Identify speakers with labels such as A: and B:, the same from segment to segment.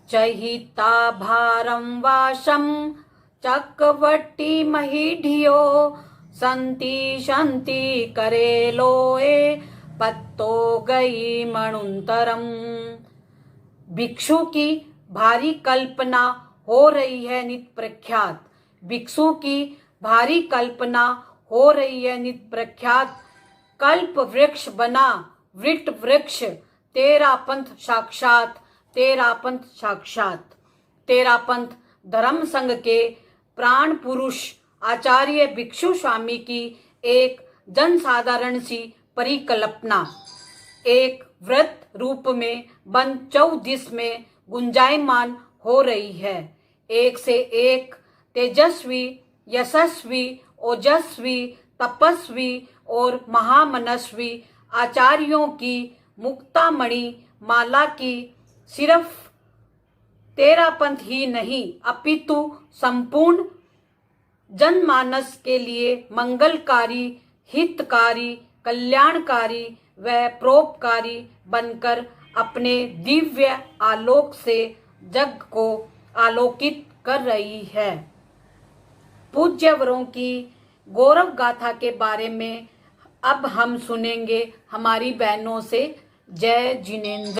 A: चहिता भारं वाशं चक्रवटी महीढियो संति शंति करेलोए पत्तो गई मणुंतरम। भिक्षु की भारी कल्पना हो रही है नित प्रख्यात। भिक्षु की भारी कल्पना हो रही है नित प्रख्यात। कल्प वृक्ष बना वृट वृक्ष तेरा पंथ साक्षात, तेरा पंथ साक्षात। तेरा पंथ धर्म संघ के प्राण पुरुष आचार्य भिक्षु स्वामी की एक जनसाधारण सी परिकल्पना एक व्रत रूप में बंद 24 में गुंजायमान हो रही है। एक से एक तेजस्वी, यशस्वी, ओजस्वी, तपस्वी और महामनस्वी आचार्यों की मुक्तामणि माला की सिर्फ तेरा पंथ ही नहीं अपितु संपूर्ण जनमानस के लिए मंगलकारी, हितकारी, कल्याणकारी व परोपकारी बनकर अपने दिव्य आलोक से जग को आलोकित कर रही है। पूज्यवरों की गौरव गाथा के बारे में अब हम सुनेंगे हमारी बहनों से। जय जिनेन्द्र।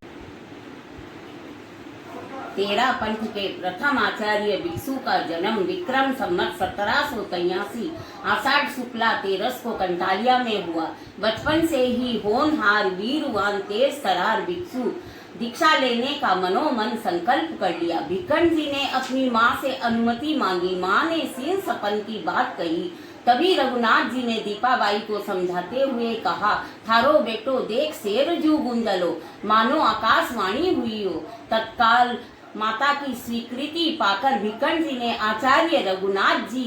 B: तेरा पंथ के प्रथम आचार्य भिक्षु का जन्म विक्रम संवत 1783 आषाढ़ शुक्ला 13 को कंटालिया में हुआ। बचपन से ही होनहार, वीरवान, तेज तरार भिक्षु दीक्षा लेने का मनोमन संकल्प कर लिया। भिक्खन जी ने अपनी माँ से अनुमति मांगी। माँ ने सीन सपन की बात कही। तभी रघुनाथ जी ने दीपाबाई को समझाते हुए कहा, थारो बेटो देख शेर जू गुंदलो, मानो आकाशवाणी हुई हो। तत्काल माता की स्वीकृति पाकर भिक्खन जी ने आचार्य रघुनाथ जी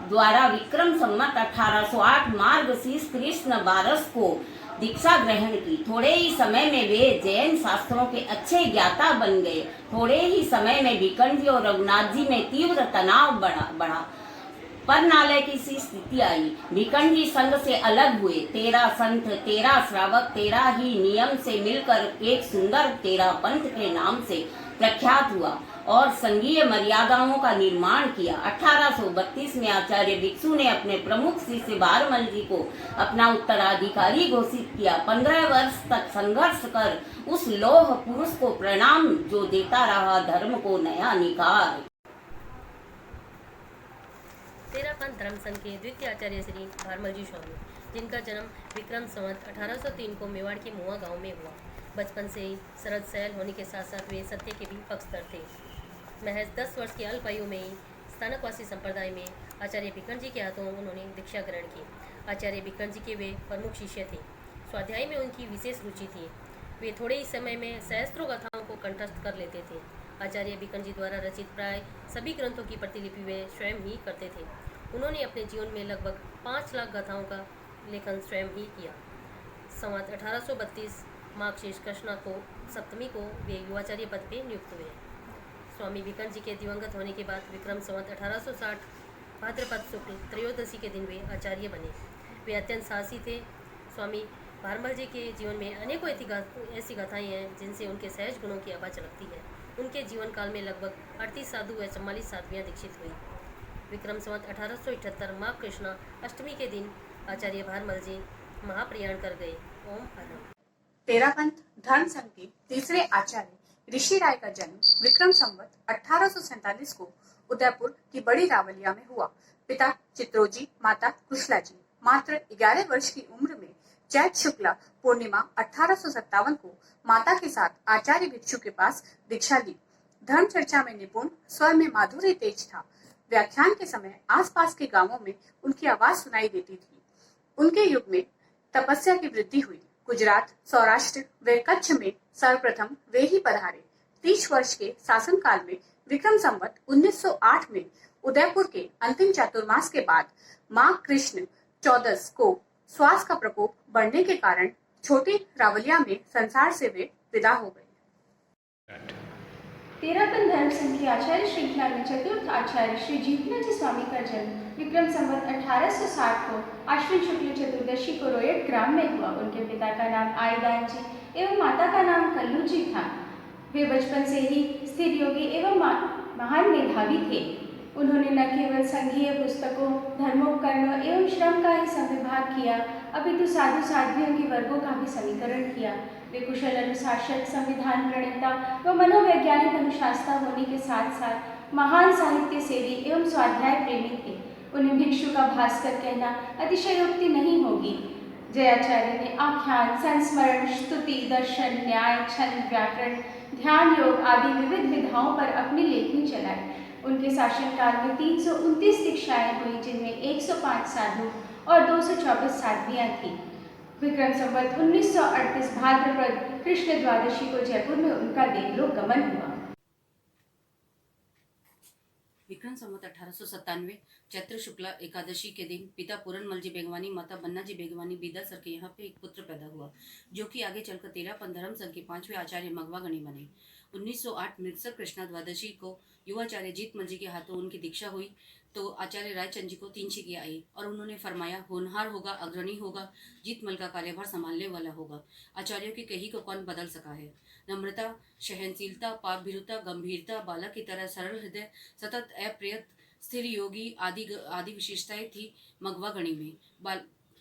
B: द्वारा विक्रम संवत 1808 मार्गशीर्ष कृष्ण 12 को दीक्षा ग्रहण की। थोड़े ही समय में वे जैन शास्त्रों के अच्छे ज्ञाता बन गए। थोड़े ही समय में भिक्खन जी और रघुनाथ जी में तीव्र तनाव बढ़ा पर नालय की सी स्थिति आई। भिक्खन जी संघ से अलग हुए। तेरा संत, तेरा श्रावक, तेरा ही नियम से मिलकर एक सुंदर तेरा पंथ के नाम से प्रख्यात हुआ और संघीय मर्यादाओं का निर्माण किया। 1832 में आचार्य भिक्षु ने अपने प्रमुख शिष्य भारमल जी को अपना उत्तराधिकारी घोषित किया। 15 वर्ष तक संघर्ष कर उस लौह पुरुष को प्रणाम जो देता रहा धर्म को नया निखार।
C: तेरा पंथ धर्म संघ के द्वितीय आचार्य श्री भारमल जी स्वामी, जिनका जन्म विक्रम संवत 1803 को मेवाड़ के मुआ गांव में हुआ। बचपन से ही सरल सैल होने के साथ साथ वे सत्य के भी पक्षधर थे। महज 10 वर्ष की अल्प आयु में ही स्थानकवासी संप्रदाय में आचार्य भिक्खन जी के हाथों उन्होंने दीक्षा ग्रहण की। आचार्य भिक्खन जी के वे प्रमुख शिष्य थे। स्वाध्याय में उनकी विशेष रुचि थी। वे थोड़े ही समय में सहस्त्रों गाथाओं को कंठस्थ कर लेते थे। आचार्य भिक्खन जी द्वारा रचित प्राय सभी ग्रंथों की प्रतिलिपि वे स्वयं ही करते थे। उन्होंने अपने जीवन में लगभग 5 लाख गाथाओं का लेखन स्वयं ही किया। संवत 1832 मार्गशीर्ष कृष्णा को सप्तमी को वे युवाचार्य पद पर नियुक्त हुए। स्वामी भिक्खन जी के दिवंगत होने के बाद विक्रम संवत 1860 भाद्रपद शुक्ल त्रयोदशी के दिन वे आचार्य बने। वे अत्यंत साहसी थे। स्वामी भारमल जी के जीवन में अनेकों ऐसी गाथाएं हैं जिनसे उनके सहज गुणों की आभा झलकती है। उनके जीवन काल में लगभग 38 साधु व 44 साध्वियाँ दीक्षित हुई। विक्रम संवत 1878 माघ कृष्णा अष्टमी के दिन आचार्य भारमल जी महाप्रयाण कर गए। ओम हरम।
D: तेरा पंथ धर्म संघ के तीसरे आचार्य ऋषि राय का जन्म विक्रम संवत 1847 को उदयपुर की बड़ी रावलिया में हुआ। पिता चित्रोजी, माता कुशला जी। मात्र 11 वर्ष की उम्र में चैत शुक्ला पूर्णिमा 1857 को माता के साथ आचार्य भिक्षु के पास दीक्षा ली। धर्म चर्चा में निपुण, स्वर में माधुर्य तेज था। व्याख्यान के समय आसपास के गांवों में उनकी आवाज सुनाई देती थी। उनके युग में तपस्या की वृद्धि हुई। गुजरात, सौराष्ट्र व कच्छ में सर्वप्रथम वे ही पधारे। 30 वर्ष के शासनकाल में विक्रम संवत 1908 में उदयपुर के अंतिम चातुर्मास के बाद माघ कृष्ण 14 को श्वास का प्रकोप बढ़ने के कारण छोटी रावलिया में संसार से वे विदा हो गए।
E: तेरा पंथ धर्म संघ के आचार्य श्रृंखला में चतुर्थ आचार्य श्री जीवनाथ स्वामी का जन्म विक्रम संवत 1860 को आश्विन शुक्ल चतुर्दशी को रोयट ग्राम में हुआ। उनके पिता का नाम आईदान जी एवं माता का नाम कल्लू जी था। वे बचपन से ही स्थिर योगी एवं महान मेधावी थे। उन्होंने न केवल संघीय पुस्तकों, धर्मोपकरणों एवं श्रम का ही संविभाग किया, अपितु साधु साध्वियों के वर्गों का भी समीकरण किया। वे कुशल अनुशासक, संविधान प्रणेता व मनोवैज्ञानिक अनुशासता होने के साथ साथ महान साहित्य सेवी एवं स्वाध्याय प्रेमी थे। उन्हें भिक्षु का भास्कर कहना अतिशयोक्ति नहीं होगी। जयाचार्य ने आख्यान, संस्मरण, स्तुति, दर्शन, न्याय, छंद, व्याकरण, ध्यान योग आदि विविध विधाओं पर अपनी लेखनी चलाई। उनके शासनकाल में 329 दीक्षाएं हुई, जिनमें 105 साधु और 224 साध्वियां थीं। विक्रम संवत 1938 भाद्रपद कृष्ण द्वादशी को जयपुर में उनका देवलोक गमन हुआ।
F: विक्रम संवत 1897 चैत्र शुक्ला एकादशी के दिन पिता पूरनमल जी बेगवानी, माता बन्ना जी बेगवानी बीदासर के यहाँ पे एक पुत्र पैदा हुआ, जो कि आगे चलकर 13 धर्म संघ के 5वें आचार्य मगवा गणी बने। 1908 मृगसर कृष्णा द्वादशी को युवाचार्य जीतमल जी के हाथों उनकी दीक्षा हुई, तो आचार्य रायचंद जी को 3 शिकियाँ आई और उन्होंने फरमाया, होनहार होगा, अग्रणी होगा, जीतमल का कार्यभार संभालने वाला होगा। आचार्यों की कही को कौन बदल सका है। नम्रता, सहनशीलता, पापभीरुता, गंभीरता, बालक की तरह सरल हृदय, सतत अप्रयत, स्थिर योगी आदि विशेषताएं थी मगवा गणी में।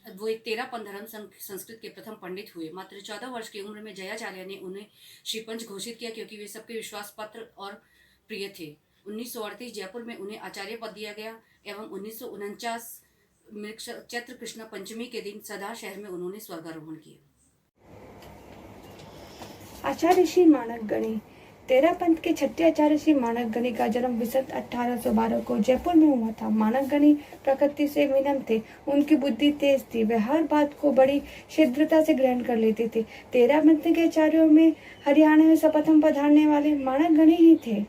F: वो 13 धर्म संस्कृत के प्रथम पंडित हुए। मात्र 14 वर्ष की उम्र में जयाचार्य ने उन्हें श्रीपंच घोषित किया, क्योंकि वे सबके विश्वास पात्र और प्रिय थे। 1938 जयपुर में उन्हें आचार्य पद दिया गया एवं 1949 चैत्र कृष्ण पंचमी के दिन सदा शहर में उन्होंने स्वर्गारोहण किया।
G: आचार्य श्री मानक गणी। तेरा पंथ के छठे आचार्य श्री मानक गणी का जन्म विसंत 1812 को जयपुर में हुआ था। मानक गणी प्रकृति से विनम्र थे, उनकी बुद्धि तेज थी, वे हर बात को बड़ी शीघ्रता से ग्रहण कर लेते थे। तेरा पंथ के आचार्यों में हरियाणा में सर्वप्रथम पधारने वाले मानक गणी ही थे।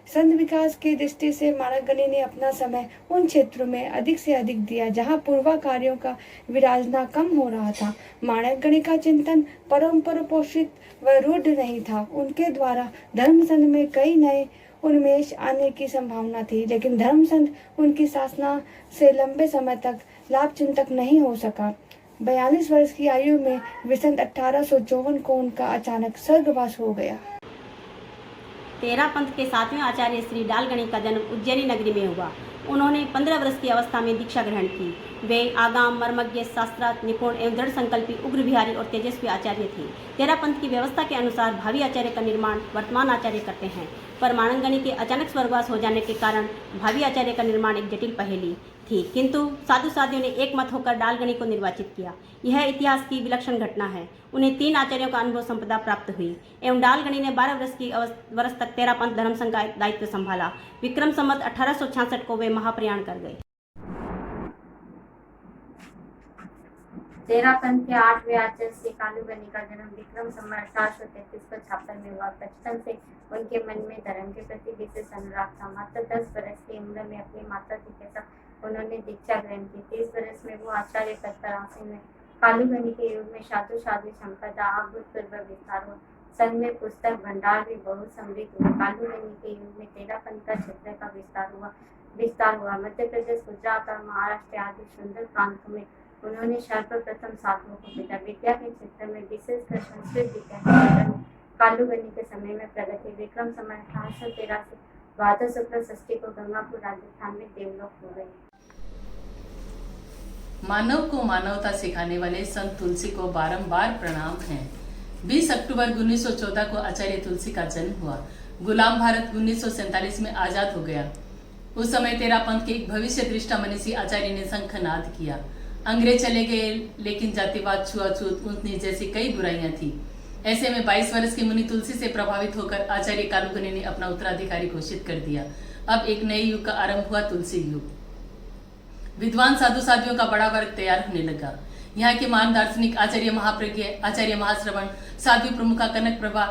G: संत विकास की दृष्टि से मानक गणी ने अपना समय उन क्षेत्रों में अधिक से अधिक दिया जहां पूर्वा कार्यों का विराजना कम हो रहा था। मानक गणी का चिंतन परम्परा पोषित व रूढ़ नहीं था। उनके द्वारा धर्म संघ में कई नए उन्मेष आने की संभावना थी, लेकिन धर्म संघ उनकी शासना से लंबे समय तक लाभ चिंतक नहीं हो सका। 42 वर्ष की आयु में विसंत 1854 को उनका अचानक स्वर्गवास हो गया।
H: तेरा पंथ के 7वें आचार्य श्री डालगणी का जन्म उज्जैनी नगरी में हुआ। उन्होंने 15 वर्ष की अवस्था में दीक्षा ग्रहण की। वे आगाम, मर्मज्ञ, शास्त्रार्थ निपुण एवं दृढ़ संकल्पी, उग्र विहारी और तेजस्वी आचार्य थे। तेरा पंथ की व्यवस्था के अनुसार भावी आचार्य का निर्माण वर्तमान आचार्य करते हैं, पर मानक गणी के अचानक स्वर्गवास हो जाने के कारण भावी आचार्य का निर्माण एक जटिल पहेली थी, किंतु साधु साधियों ने एक मत होकर डालगणी को निर्वाचित किया। यह इतिहास की विलक्षण घटना है। उन्हें 3 आचार्यों का अनुभव संपदा प्राप्त हुई एवं डालगणी ने 12 वर्ष तक तेरा पंथ धर्म संघ का दायित्व संभाला। विक्रम संवत 1866 को वे महाप्रयाण कर गए।
I: तेरा पंथ के 8वें आचार्य श्री कालूगनी का जन्म विक्रम संवत 1833 को छापर में हुआ। बचपन से उनके मन में धर्म के प्रति विशेष अनुराग था। मात्र 10 वर्ष की उम्र में अपनी माता जी के साथ उन्होंने दीक्षा ग्रहण की। 30 वर्ष में वो आचार्य पद पर आसीन हुए। कालूगनी के युग में साधु संपदा अभूतपूर्व विस्तार हुआ। संघ में पुस्तक भंडार भी बहुत समृद्ध हुए। कालूगनी के युग में तेरा पंथ का क्षेत्र का विस्तार हुआ। मध्य प्रदेश, गुजरात और महाराष्ट्र आदि सुंदर प्रांतों में उन्होंने सर्वप्रथम साधुओं को भेजा। विद्या के क्षेत्र में विशेषकर संस्कृत विद्या के कालूगनी के समय में प्रगति। विक्रम संवत 1813 से भाद्र शुक्ल षष्ठी को गंगापुर राजस्थान में देवलोक हो गए।
J: मानव को मानवता सिखाने वाले संत तुलसी को बारंबार प्रणाम है। 20 अक्टूबर 1914 को आचार्य तुलसी का जन्म हुआ। गुलाम भारत 1947 में आजाद हो गया। उस समय तेरा पंथ के एक भविष्य दृष्टा मनीषी आचार्य ने शंखनाद किया। अंग्रेज चले गए, लेकिन जातिवाद, छुआछूत, ऊंच नीच जैसी कई बुराइयां थी। ऐसे में 22 वर्ष की मुनि तुलसी से प्रभावित होकर आचार्य कालूगनी ने अपना उत्तराधिकारी घोषित कर दिया। अब एक नए युग का आरंभ हुआ, तुलसी युग। विद्वान साधु साध्वियों का बड़ा वर्ग तैयार होने लगा। यहाँ के महान दार्शनिक आचार्य महाप्रज्ञ, आचार्य महाश्रवण, साध्वी प्रमुखा कनक प्रभा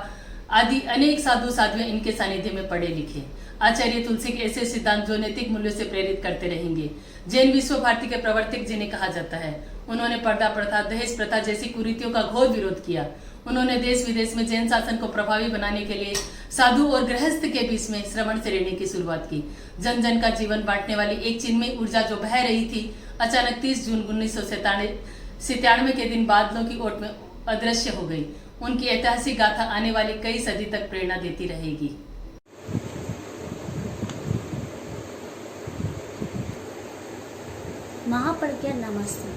J: आदि अनेक साधु साध्वियां इनके सानिध्य में पढ़े लिखे। आचार्य तुलसी के ऐसे सिद्धांत जो नैतिक मूल्यों से प्रेरित करते रहेंगे। जैन विश्व भारती के प्रवर्तक जिन्हें कहा जाता है। उन्होंने पर्दा प्रथा, दहेज प्रथा जैसी कुरीतियों का घोर विरोध किया। उन्होंने देश विदेश में जैन शासन को प्रभावी बनाने के लिए साधु और गृहस्थ के बीच में श्रवण से रहने की शुरुआत की। जन जन का जीवन बांटने वाली एक चिन्मयी ऊर्जा जो बह रही थी, अचानक 30 जून 1997 के दिन बादलों की ओट में अदृश्य हो गई। उनकी ऐतिहासिक गाथा आने वाली कई सदी तक प्रेरणा देती रहेगी।
K: महाप्रज्ञा नमस्ते।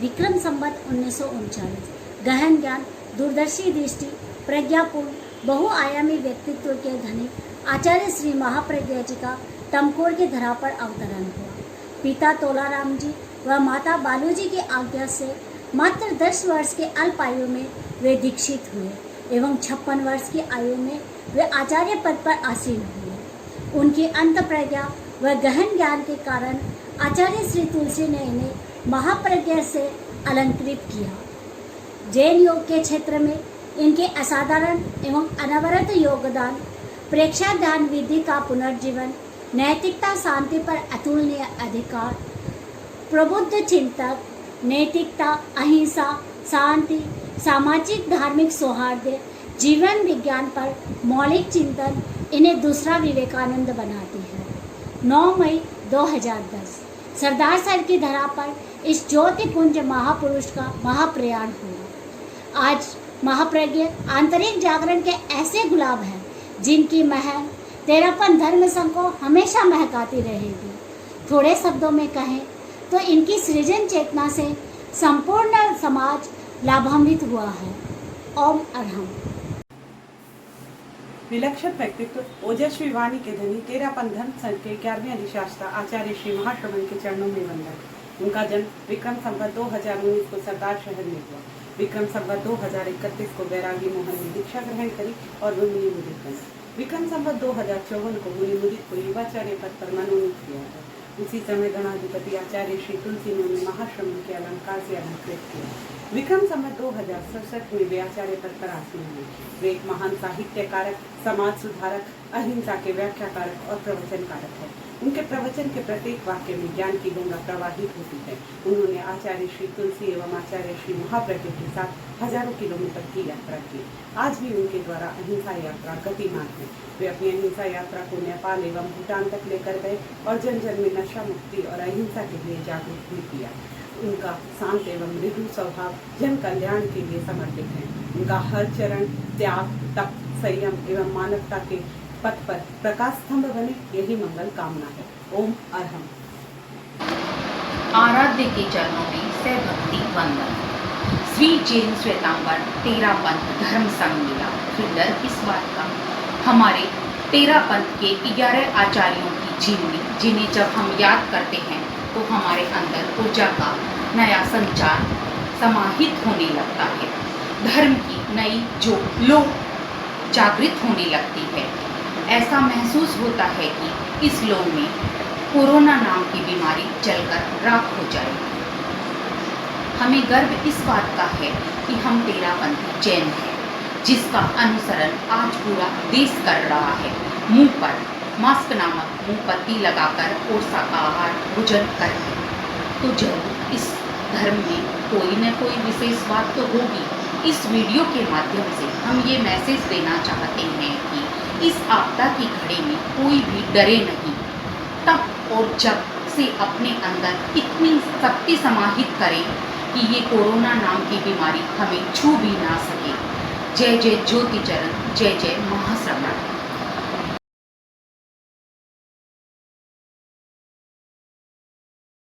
K: विक्रम संवत 1939 गहन ज्ञान, दूरदर्शी दृष्टि, प्रज्ञापूर्ण बहुआयामी व्यक्तित्व के धनी आचार्य श्री महाप्रज्ञा जी का तमकोर के धरा पर अवतरण हुआ। पिता तोलाराम जी व माता बालू जी की आज्ञा से मात्र 10 वर्ष के अल्प आयु में वे दीक्षित हुए एवं 56 वर्ष की आयु में वे आचार्य पद पर आसीन हुए। उनकी अंत प्रज्ञा व गहन ज्ञान के कारण आचार्य श्री तुलसी ने इन्हें महाप्रज्ञा से अलंकृत किया। जैन योग के क्षेत्र में इनके असाधारण एवं अनवरत योगदान, प्रेक्षा ध्यान विधि का पुनर्जीवन, नैतिकता शांति पर अतुलनीय अधिकार, प्रबुद्ध चिंतक, नैतिकता, अहिंसा, शांति, सामाजिक धार्मिक सौहार्द, जीवन विज्ञान पर मौलिक चिंतन इन्हें दूसरा विवेकानंद बनाती है। 9 मई 2010 सरदार साहब की धरा पर इस ज्योतिपुंज महापुरुष का महाप्रयाण हुआ। आज महाप्रज्ञ आंतरिक जागरण के ऐसे गुलाब हैं जिनकी महक तेरापन धर्म संघ को हमेशा महकाती रहेगी। थोड़े शब्दों में कहें तो इनकी सृजन चेतना से संपूर्ण समाज लाभान्वित हुआ है। ओम अरहम।
L: विलक्षण व्यक्तित्व, ओजस्वी वाणी के धनी तेरापन धर्म संघ के 11वें अधिशास्ता आचार्य श्री महाश्रवण के चरणों में वंदन। उनका जन्म विक्रम संवत 2019 को सरदार शहर में हुआ। विक्रम संवत 2031 को बैरागी मोहन ने दीक्षा ग्रहण करी और वे मुनि मुदित बने। विक्रम संवत 2054 को मुनि मुदित को युवाचार्य पद पर मनोनीत किया है। उसी समय गणाधिपति आचार्य श्री तुलसी ने उन्हें महाश्रवण के अलंकार से अलंकृत किया। विक्रम संवत 2067 में वे आचार्य पद पर आसीन हुए। वे एक महान साहित्यकारक, समाज सुधारक, अहिंसा के व्याख्याकारक और प्रवचनकारक है। उनके प्रवचन के प्रत्येक वाक्य में ज्ञान की गंगा प्रवाहित होती है। उन्होंने आचार्य श्री तुलसी एवं आचार्य श्री महाप्रज्ञ के साथ हजारों किलोमीटर की यात्रा की। आज भी उनके द्वारा अहिंसा यात्रा गतिमान है। वे अपनी अहिंसा यात्रा को नेपाल एवं भूटान तक लेकर गए और जन जन में नशा मुक्ति और अहिंसा के लिए जागरूक भी किया। उनका शांत एवं मृदु स्वभाव जन कल्याण के लिए समर्पित है। उनका हर चरण त्याग, तप, संयम एवं मानवता के पथ पर प्रकाश स्तंभ बने, यही मंगल कामना है। ओम अरहम।
M: आराध्य के चरणों में से भक्ति वंदन। श्री जैन श्वेतांबर तेरापंथ धर्म संघ मिला, फिर डर किस बात का। हमारे तेरापंथ के 11 आचार्यों की जीवनी, जिन्हें जब हम याद करते हैं तो हमारे अंदर ऊर्जा का नया संचार समाहित होने लगता है। धर्म की नई जो लो जागृत होने लगती है। ऐसा महसूस होता है कि इस लो में कोरोना नाम की बीमारी जलकर राख हो जाए। हमें गर्व इस बात का है कि हम तेरापंथी जैन हैं, जिसका अनुसरण आज पूरा देश कर रहा है। मुंह पर मास्क नामक मुंह पत्ती लगाकर और शाकाहार भोजन करके, तो जरूर इस धर्म में कोई न कोई विशेष बात तो होगी। इस वीडियो के माध्यम से हम ये मैसेज देना चाहते हैं कि इस आपदा की घड़ी में कोई भी डरे नहीं। तब और जब से अपने अंदर इतनी शक्ति समाहित करें कि ये कोरोना नाम की बीमारी हमें छू भी ना सके। जय जय ज्योति चरण, जय जय महाश्रवण।